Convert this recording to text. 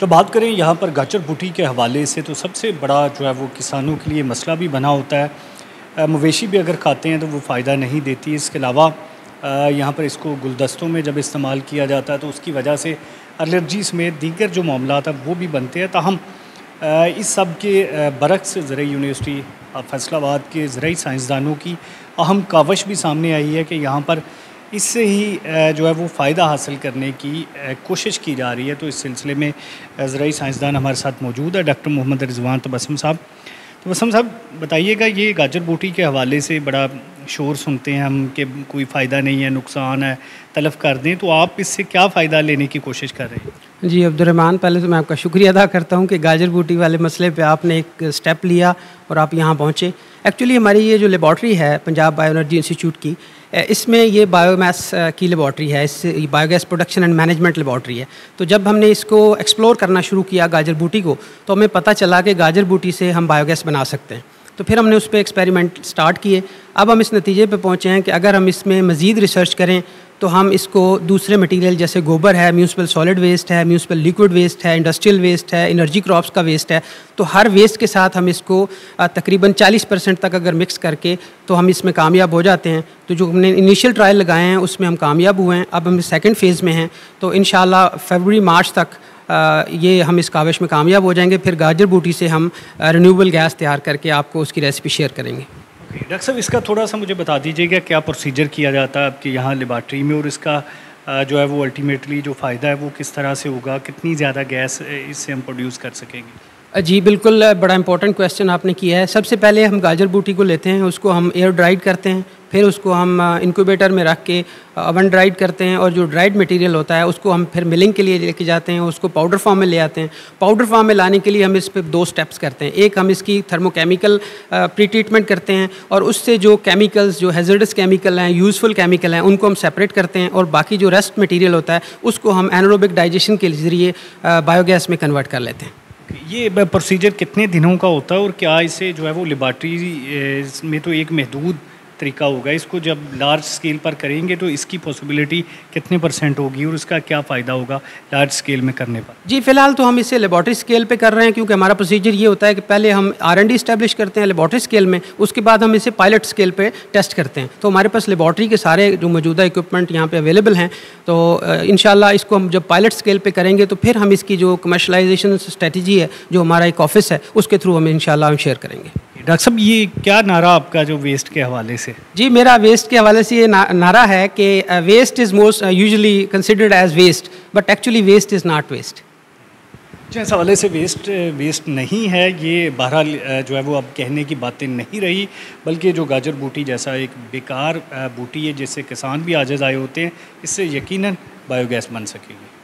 तो बात करें यहाँ पर गाजर बूटी के हवाले से, तो सबसे बड़ा जो है वो किसानों के लिए मसला भी बना होता है। मवेशी भी अगर खाते हैं तो वो फ़ायदा नहीं देती। इसके अलावा यहाँ पर इसको गुलदस्तों में जब इस्तेमाल किया जाता है तो उसकी वजह से एलर्जी समेत दीगर जो मामलात हैं वो भी बनते हैं। ताहम इस सब के बरक्स ज़रई यूनिवर्सिटी फैसलाबाद के ज़रई साइंसदानों की अहम कावश भी सामने आई है कि यहाँ पर इससे ही जो है वो फ़ायदा हासिल करने की कोशिश की जा रही है। तो इस सिलसिले में ज़रई साइंसदान हमारे साथ मौजूद है, डॉक्टर मोहम्मद रिजवान तबस्सुम साहब। तबस्सुम साहब, बताइएगा, ये गाजर बूटी के हवाले से बड़ा शोर सुनते हैं हम कि कोई फ़ायदा नहीं है, नुकसान है, तलफ़ कर दें, तो आप इससे क्या फ़ायदा लेने की कोशिश कर रहे हैं? जी अब्दुर्रहमान, पहले तो मैं आपका शुक्रिया अदा करता हूँ कि गाजर बूटी वाले मसले पे आपने एक स्टेप लिया और आप यहाँ पहुँचे। एक्चुअली हमारी ये जो लेबॉर्ट्री है पंजाब बायो एनर्जी इंस्टीट्यूट की, इसमें ये बायोमास की लेबॉर्ट्री है, इस biogas production and management laboratory है। तो जब हमने इसको एक्सप्लोर करना शुरू किया गाजर बूटी को, तो हमें पता चला कि गाजर बूटी से हम बायोगैस बना सकते हैं। तो फिर हमने उस पर एक्सपेरिमेंट स्टार्ट किए। अब हम इस नतीजे पे पहुँचे हैं कि अगर हम इसमें मज़ीद रिसर्च करें तो हम इसको दूसरे मटेरियल जैसे गोबर है, म्यूनिसिपल सॉलिड वेस्ट है, म्यूनिसिपल लिक्विड वेस्ट है, इंडस्ट्रियल वेस्ट है, एनर्जी क्रॉप्स का वेस्ट है, तो हर वेस्ट के साथ हम इसको तकरीबन 40% तक अगर मिक्स करके तो हम इसमें कामयाब हो जाते हैं। तो जो हमने इनिशियल ट्रायल लगाए हैं उसमें हम कामयाब हुए हैं। अब हम सेकंड फेज़ में हैं, तो इंशाल्लाह फरवरी मार्च तक ये हम इस काविश में कामयाब हो जाएंगे। फिर गाजर बूटी से हम रिन्यूएबल गैस तैयार करके आपको उसकी रेसिपी शेयर करेंगे। डॉक्टर साहब, इसका थोड़ा सा मुझे बता दीजिएगा, क्या प्रोसीजर किया जाता है आपके यहाँ लेबॉर्ट्री में, और इसका जो है वो अल्टीमेटली जो फ़ायदा है वो किस तरह से होगा, कितनी ज़्यादा गैस इससे हम प्रोड्यूस कर सकेंगे? जी बिल्कुल, बड़ा इंपॉर्टेंट क्वेश्चन आपने किया है। सबसे पहले हम गाजर बूटी को लेते हैं, उसको हम एयर ड्राइड करते हैं, फिर उसको हम इंक्यूबेटर में रख के ओवन ड्राइड करते हैं, और जो ड्राइड मटेरियल होता है उसको हम फिर मिलिंग के लिए लेके जाते हैं, उसको पाउडर फॉर्म में ले आते हैं। पाउडर फॉर्म में लाने के लिए हम इस पर 2 स्टेप्स करते हैं। एक, हम इसकी थर्मोकेमिकल प्री ट्रीटमेंट करते हैं, और उससे जो केमिकल्स, जो हैज़र्डस केमिकल हैं, यूज़फुल केमिकल हैं, उनको हम सेपरेट करते हैं, और बाकी जो रेस्ट मटीरियल होता है उसको हम एनारोबिक डाइजेशन के ज़रिए बायोगैस में कन्वर्ट कर लेते हैं। ये प्रोसीजर कितने दिनों का होता है, और क्या इसे जो है वो लेबॉर्ट्री में तो एक महदूद तरीका होगा, इसको जब लार्ज स्केल पर करेंगे तो इसकी पॉसिबिलिटी कितने % होगी, और इसका क्या फ़ायदा होगा लार्ज स्केल में करने पर? जी फ़िलहाल तो हम इसे लेबॉर्ट्री स्केल पे कर रहे हैं, क्योंकि हमारा प्रोसीजर ये होता है कि पहले हम R&D इस्टेब्लिश करते हैं लेबॉर्ट्री स्केल में, उसके बाद हम इसे पायलट स्केल पे टेस्ट करते हैं। तो हमारे पास लेबॉर्ट्री के सारे जो मौजूदा इक्विपमेंट यहाँ पे अवेलेबल हैं। तो इंशाल्लाह इसको हम जब पायलट स्केल पे करेंगे तो फिर हम इसकी जो कमर्शलाइजेशन स्ट्रेटजी है, जो हमारा एक ऑफिस है, उसके थ्रू हम इंशाल्लाह हम शेयर करेंगे। डॉक्टर साहब, ये क्या नारा आपका जो वेस्ट के हवाले से? जी, मेरा वेस्ट के हवाले से ये नारा है कि waste is most usually considered as waste, but actually waste is not waste. अच्छा, इस हवाले से वेस्ट नहीं है, ये बहरहाल जो है वो अब कहने की बातें नहीं रही, बल्कि जो गाजर बूटी जैसा एक बेकार बूटी है जिससे किसान भी आजिज़ आए होते हैं, इससे यकीनन बायोगैस बन सकेगी।